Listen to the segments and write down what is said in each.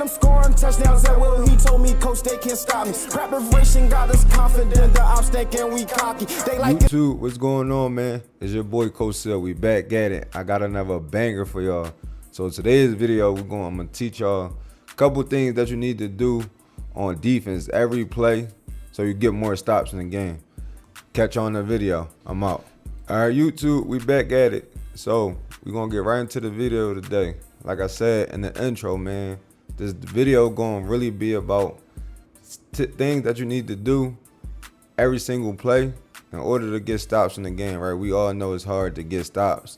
I'm scoring touchdowns at will. He told me, coach, they can't stop me. Preparation got us confident. The ops thinking we cocky. They like YouTube, what's going on, man? It's your boy Coach Sil. We back at it. I got another banger for y'all. So today's video, I'm gonna teach y'all a couple things that you need to do on defense every play so you get more stops in the game. Catch you on the video. I'm out. All right, YouTube, we back at it. So we're gonna get right into the video today. Like I said in the intro, man, this video gonna really be about things that you need to do every single play in order to get stops in the game, right? We all know it's hard to get stops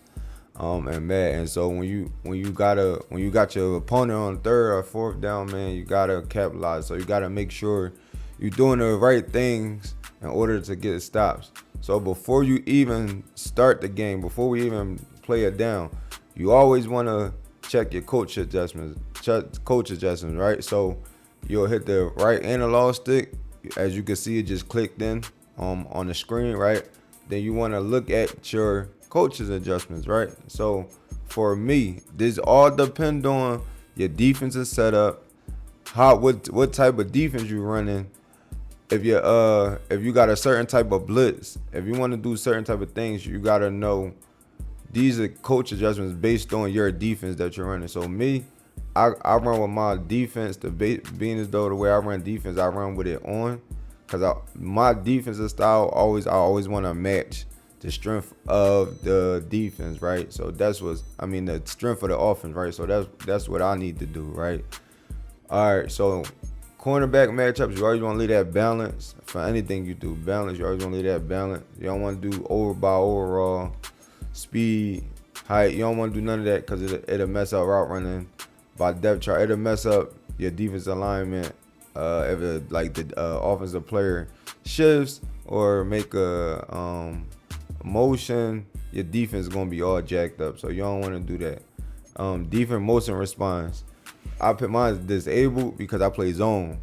and Madden. So when you got your opponent on third or fourth down, man, you gotta capitalize. So you gotta make sure you're doing the right things in order to get stops. So before you even start the game, before we even play it down, you always want to check your coach adjustments, right? So you'll hit the right analog stick. As you can see, it just clicked in on the screen, right? Then you want to look at your coach's adjustments, right? So for me, this all depend on your defensive setup, what type of defense you're running. If you got a certain type of blitz, if you want to do certain type of things, you gotta know these are coach adjustments based on your defense that you're running. So me, I run with my defense, being as though the way I run defense, I run with it on, because my defensive style I always want to match the strength of the defense, right? So that's the strength of the offense, right? So that's what I need to do, right? All right, so cornerback matchups, you always want to leave that balance for anything you do. Balance, you always want to leave that balance. You don't want to do overall speed, height. You don't want to do none of that because it'll mess up route running by depth chart. It'll mess up your defensive alignment if the offensive player shifts or make a motion. Your defense is gonna be all jacked up, so you don't want to do that. Defense motion response, I put mine disabled because I play zone.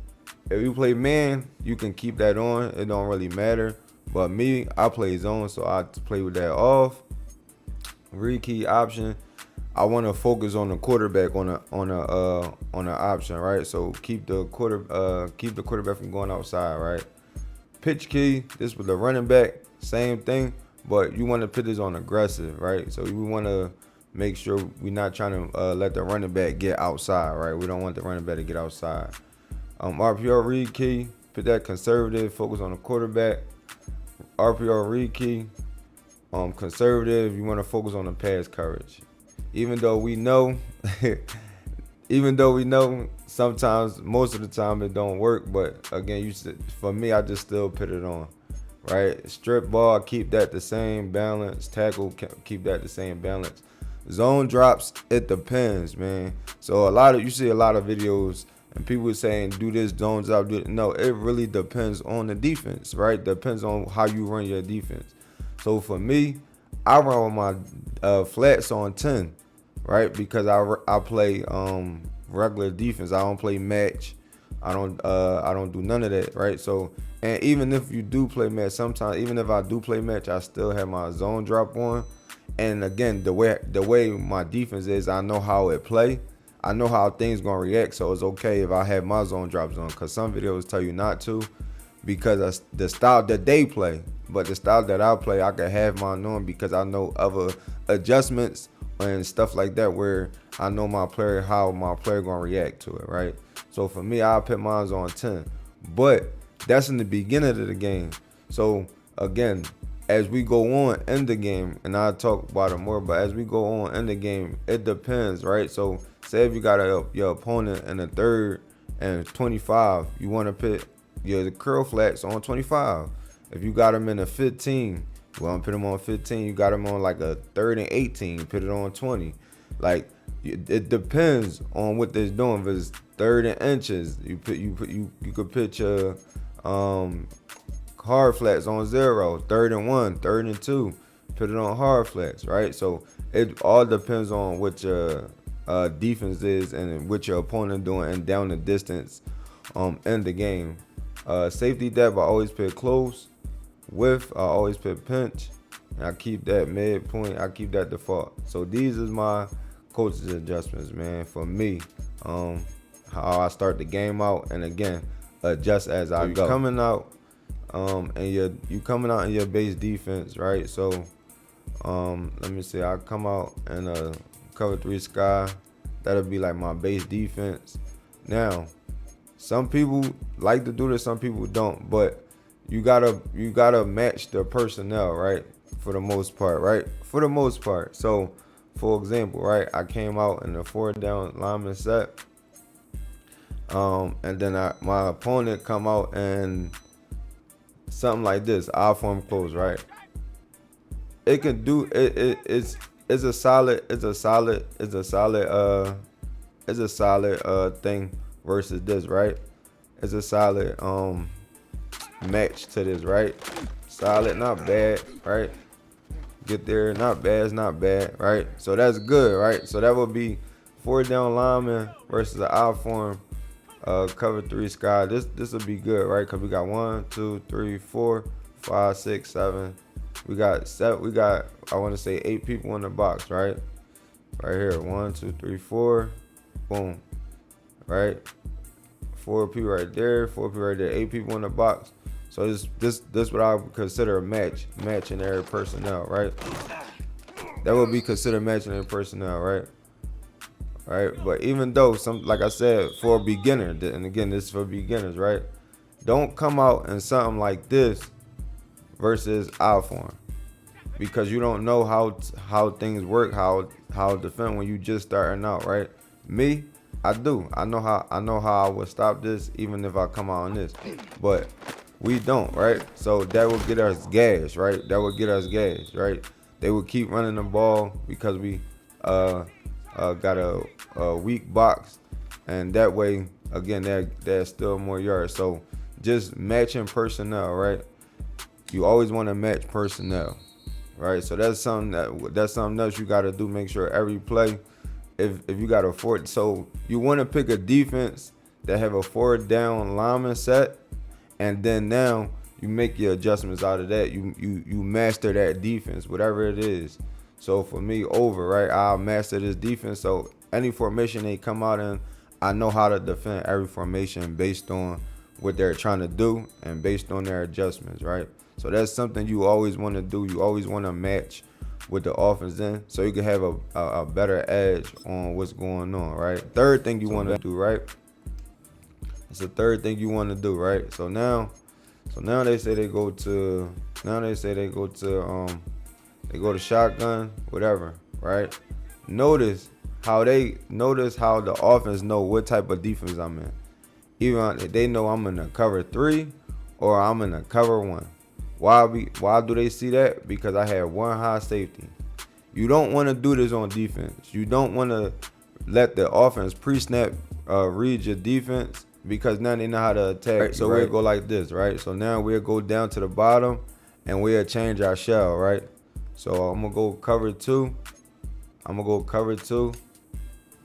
If you play man, you can keep that on. It don't really matter. But me, I play zone, so I play with that off. Read key option, I want to focus on the quarterback on the option, right? So keep the quarterback from going outside, right? Pitch key, this with the running back, same thing, but you want to put this on aggressive, right? So you want to make sure we're not trying to let the running back get outside, right? We don't want the running back to get outside. RPO read key, put that conservative, focus on the quarterback. RPO read key, conservative, you want to focus on the pass coverage. Even though we know sometimes, most of the time it don't work, but again, for me, I just still put it on, right? Strip ball, keep that the same balance. Tackle, keep that the same balance. Zone drops, it depends, man. So you see a lot of videos and people saying do this zone drop. No, it really depends on the defense, right? Depends on how you run your defense. So for me, I run with my flats on 10, right? Because I play regular defense. I don't play match. I don't do none of that, right? So, and even if you do play match, sometimes even if I do play match, I still have my zone drop on. And again, the way my defense is, I know how it play. I know how things gonna react, so it's okay if I have my zone drops on. Cause some videos tell you not to, because that's the style that they play. But the style that I play, I can have mine on because I know other adjustments and stuff like that where I know how my player gonna react to it, right? So for me, I'll put mine on 10. But that's in the beginning of the game. So again, as we go on in the game, and I'll talk about it more, but as we go on in the game, it depends, right? So say if you got your opponent in the third and 25, you want to put your curl flats on 25. If you got them in a 15, you want to put them on 15. You got them on like a third and 18, put it on 20. Like, it depends on what they're doing. If it's third and inches, you could put your hard flats on 0, third and 1, third and 2, put it on hard flats, right? So it all depends on what your defense is and what your opponent doing and down the distance in the game. Safety depth, I always put close. Width, I always put pinch. And I keep that midpoint, I keep that default. So these is my coach's adjustments, man, for me. how I start the game out, and again, adjust as I go. Coming out, and you coming out in your base defense, right? So, let me see. I come out in a cover 3 sky. That'll be like my base defense. Now, some people like to do this, some people don't, but you gotta match the personnel, right? For the most part, right? For the most part. So, for example, right, I came out in the 4 down lineman set, and then my opponent come out and something like this, I form close, right? It can do it's a solid thing versus this, right? It's a solid match to this, right? Solid, not bad, right? Get there, not bad, it's not bad, right? So that's good, right? So that would be 4 down lineman versus an I form cover 3 sky. This will be good, right? Because we got 1, 2, 3, 4, 5, 6, 7. We got I want to say 8 people in the box, right? Right here, 1, 2, 3, 4, boom, right? 4 people right there, 4 people right there, 8 people in the box. So this what I would consider a matching their personnel, right? That would be considered matching their personnel, right? Right. But even though like I said, for a beginner, and again, this is for beginners, right? Don't come out in something like this versus I form, because you don't know how things work, how defend when you just starting out, right? Me, I do. I know how I would stop this even if I come out on this, but we don't, right? So that will get us gas, right? That would get us gas, right? They would keep running the ball because we got a weak box, and that way again there's still more yards. So just matching personnel, right? You always want to match personnel, right? So that's something else you got to do. Make sure every play, if you got a 4, so you want to pick a defense that have a 4 down lineman set, and then now you make your adjustments out of that. You master that defense, whatever it is. So for me, right, I'll master this defense. So any formation they come out in, I know how to defend every formation based on what they're trying to do and based on their adjustments, right? So that's something you always want to do. You always want to match with the offense in, so you can have a better edge on what's going on, right? Third thing you want to do, right? It's the third thing you want to do, right? So now they say they go to shotgun, whatever, right? Notice how the offense know what type of defense I'm in. Even they know I'm in a cover 3 or I'm in a cover 1. Why do they see that? Because I have 1 high safety. You don't want to do this on defense. You don't want to let the offense pre-snap read your defense, because now they know how to attack. Right, so we'll go like this, right? So now we'll go down to the bottom and we'll change our shell, right? So I'm gonna go cover 2.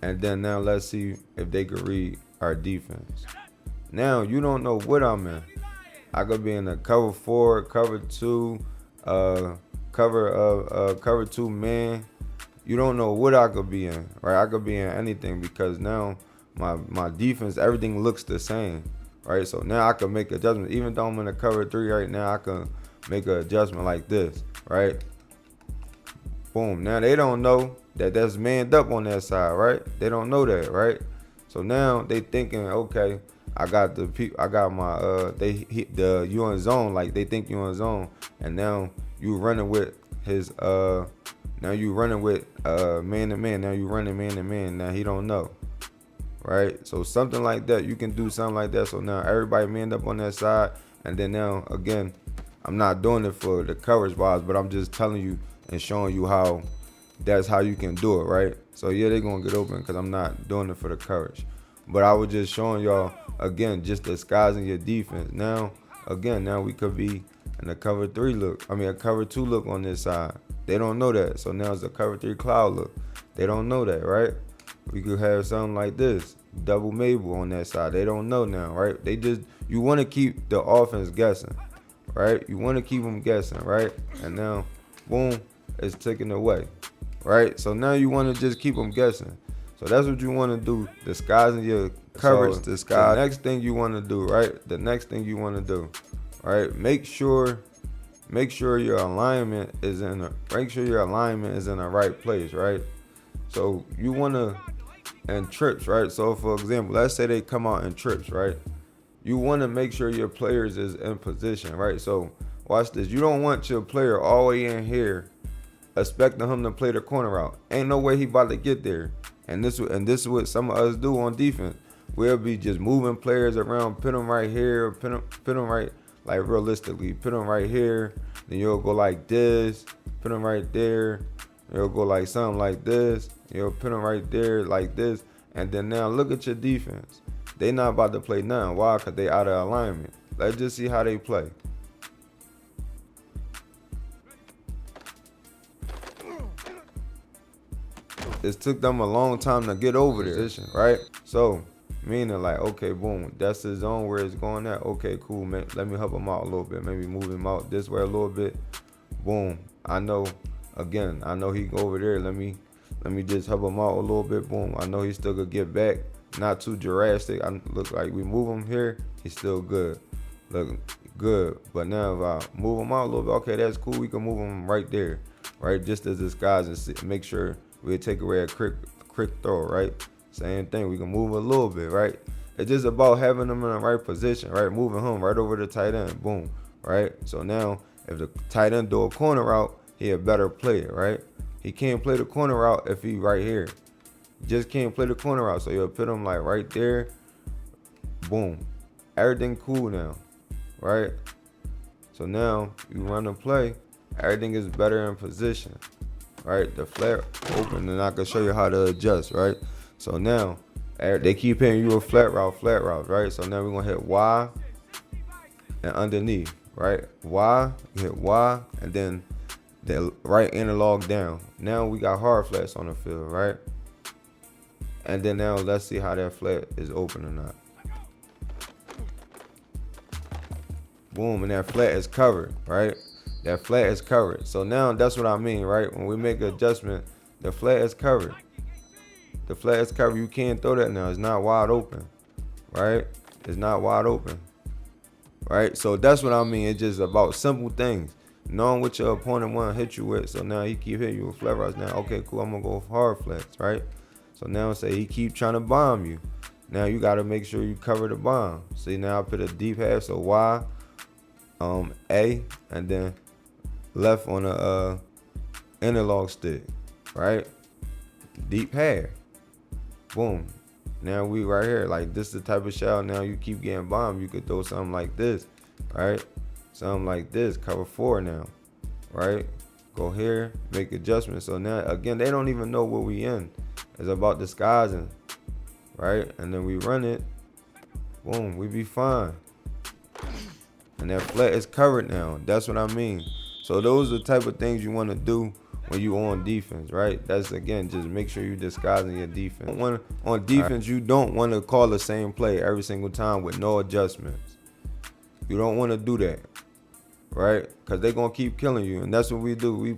And then now let's see if they can read our defense. Now you don't know what I'm in. I could be in a cover 4, cover 2, cover 2 man. You don't know what I could be in, right? I could be in anything, because now my defense, everything looks the same, right? So now I can make adjustments. Even though I'm in a cover 3 right now, I can make an adjustment like this, right? Boom. Now they don't know that that's manned up on that side, right? They don't know that, right? So now they thinking, okay, I got my you in zone, like they think you in zone, and now you running with his man to man. Now you running man to man. Now he don't know, right? So something like that, you can do something like that. So now everybody manned up on that side, and then now again, I'm not doing it for the coverage wise, but I'm just telling you and showing you how that's how you can do it, right? So yeah, they're gonna get open because I'm not doing it for the coverage, but I was just showing y'all again, just disguising your defense. Now we could be in a cover 3 look. I mean a cover 2 look on this side. They don't know that. So now it's a cover 3 cloud look. They don't know that, right? We could have something like this, double Mabel on that side. They don't know now, right? You want to keep the offense guessing, right? You want to keep them guessing, right? And now, boom, it's taken away, right? So now you want to just keep them guessing. So that's what you want to do, disguising your coverage so, disguise. The next thing you want to do, right? The next thing you want to do, right? Make sure your alignment is in the right place, right? So you want to in trips, right? So for example, let's say they come out in trips, right? You want to make sure your players is in position, right? So watch this. You don't want your player all the way in here expecting him to play the corner route. Ain't no way he about to get there. And this is what some of us do on defense. We'll be just moving players around, put them right here, put them right, like realistically, put them right here. Then you'll go like this, put them right there. You'll go like something like this. You'll put them right there like this. And then now look at your defense. They not about to play now. Why? Because they out of alignment. Let's just see how they play. It took them a long time to get over there, right? So, meaning like, okay, boom, that's the zone where it's going at. Okay, cool, man. Let me help him out a little bit. Maybe move him out this way a little bit. Boom. I know he go over there. Let me just help him out a little bit. Boom. I know he still could get back. Not too drastic. I look like we move him here. He's still good. Look good. But now if I move him out a little bit, okay, that's cool. We can move him right there, right? Just as this guy's and make sure we take away a quick throw, right? Same thing. We can move a little bit, right? It's just about having them in the right position, right? Moving him right over the tight end. Boom, right? So now if the tight end do a corner route, he a better player, right? He can't play the corner route if he right here. Just can't play the corner route. So you'll put him like right there. Boom. Everything cool now, right? So now you run the play. Everything is better in position, right? The flat open, and I can show you how to adjust, right? So now they keep hitting you a flat route, right? So now we're gonna hit Y and underneath, right? Y, you hit Y, and then the right analog down. Now we got hard flats on the field, right? And then now let's see how that flat is open or not. Boom, and that flat is covered, right? That flat is covered. So now that's what I mean, right? When we make an adjustment, the flat is covered. The flat is covered. You can't throw that now. It's not wide open, right? It's not wide open, right? So that's what I mean. It's just about simple things. Knowing what your opponent want to hit you with. So now he keep hitting you with flat routes. Now, okay, cool. I'm going to go hard flats, right? So now say he keep trying to bomb you. Now you got to make sure you cover the bomb. See, now I put a deep half. So Y, A, and then left on the analog stick, right? Deep half. Boom. Now we right here. Like this is the type of shot. Now you keep getting bombed. You could throw something like this, right? Something like this. Cover 4 now, right? Go here, make adjustments. So now again, they don't even know where we in. It's about disguising, right? And then we run it. Boom, we be fine. And that flat is covered now. That's what I mean. So those are the type of things you want to do when you on defense, right? That's again, just make sure you disguising your defense. On defense, you don't want to call the same play every single time with no adjustments. You don't want to do that, right? Because they're gonna keep killing you, and that's what we do. We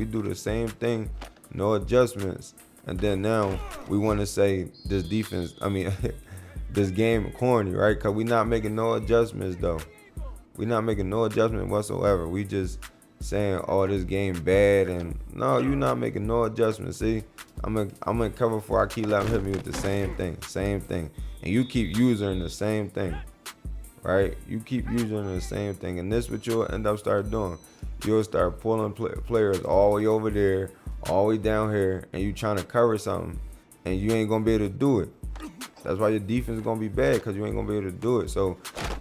do the same thing, no adjustments, and then now we want to say this defense. I mean, this game corny, right? Because we're not making no adjustments though. We're not making no adjustment whatsoever. We just saying, oh, this game bad, and no, you're not making no adjustments. See, I'm in cover 4. I keep letting him hit me with the same thing, and you keep using the same thing, right? You keep using the same thing, and this what you'll end up start doing. You'll start pulling players all the way over there, all the way down here, and you trying to cover something, and you ain't gonna be able to do it. That's why your defense is gonna be bad, because you ain't gonna be able to do it. So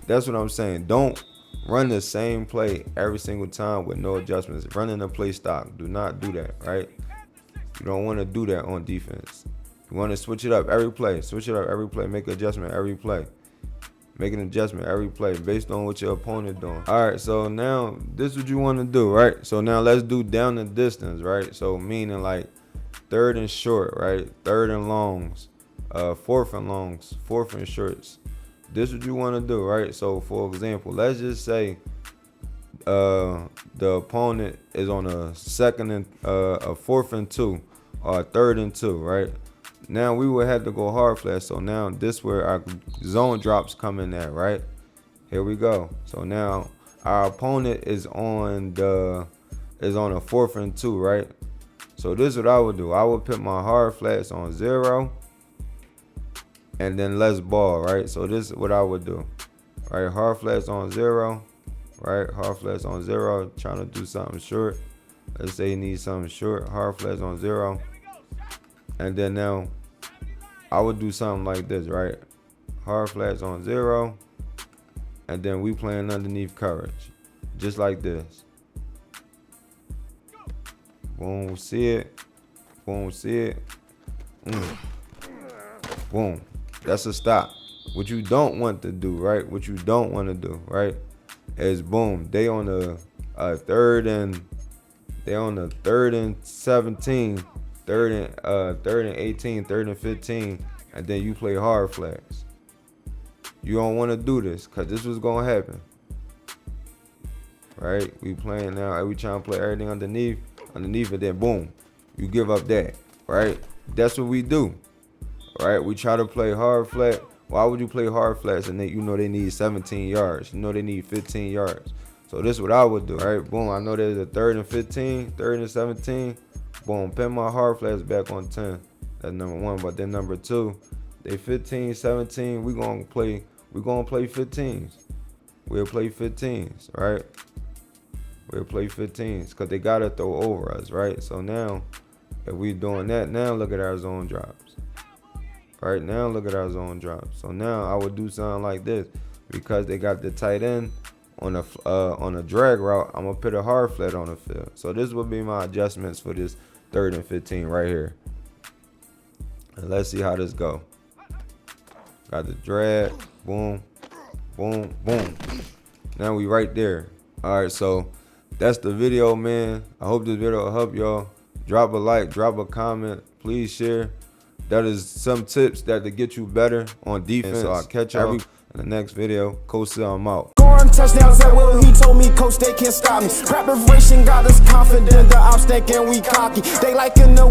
that's what I'm saying. Don't run the same play every single time with no adjustments. Running the play stock. Do not do that, right? You don't want to do that on defense. You want to switch it up every play. Switch it up every play. Make an adjustment every play. Make an adjustment every play based on what your opponent doing. All right, so now this is what you want to do, right? So now let's do down the distance, right? So meaning like 3rd and short, right? 3rd and longs, 4th and longs, 4th and shorts. This is what you want to do, right? So for example, let's just say the opponent is on a 4th and 2 or a 3rd and 2, right? Now we would have to go hard flat. So now this where our zone drops come in at, right? Here we go. So now our opponent is on a 4th and 2, right? So this is what I would do. I would put my hard flats on 0 and then let's ball, right? So this is what I would do. Right, hard flats on 0, right? Hard flats on 0, trying to do something short. Let's say you need something short, hard flats on 0. And then now I would do something like this, right? Hard flats on 0. And then we playing underneath coverage. Just like this. Boom, see it. Boom, see it. Boom. That's a stop. What you don't want to do, right? What you don't want to do, right? Is boom. They on the 3rd and 17, 3rd and 18, 3rd and 15, and then you play hard flags. You don't want to do this because this was gonna happen. Right? We playing now, we trying to play everything underneath, and then boom, you give up that, right? That's what we do. Right? We try to play hard flat. Why would you play hard flats and you know they need 17 yards? You know they need 15 yards. So this is what I would do. Right? Boom, I know there's a 3rd and 15, 3rd and 17. Boom, pin my hard flats back on 10. That's number 1. But then number 2, they 15, 17. We're gonna play 15s. We'll play 15s, right? We'll play 15s because they gotta throw over us, right? So now, if we doing that, now look at our zone drops. Right now, look at our zone drops. So now I would do something like this because they got the tight end on a drag route. I'm gonna put a hard flat on the field. So this would be my adjustments for this 3rd and 15 right here. And let's see how this go. Got the drag, boom, boom, boom. Now we right there. All right, so that's the video, man. I hope this video will help y'all. Drop a like, drop a comment, please share. That is some tips that to get you better on defense. So I'll catch y'all in the next video. Coach Sell, I'm out. Scoring touchdowns at will, he told me, coach, they can't stop me. Preparation got us confident, the ops thinking we cocky. They like in the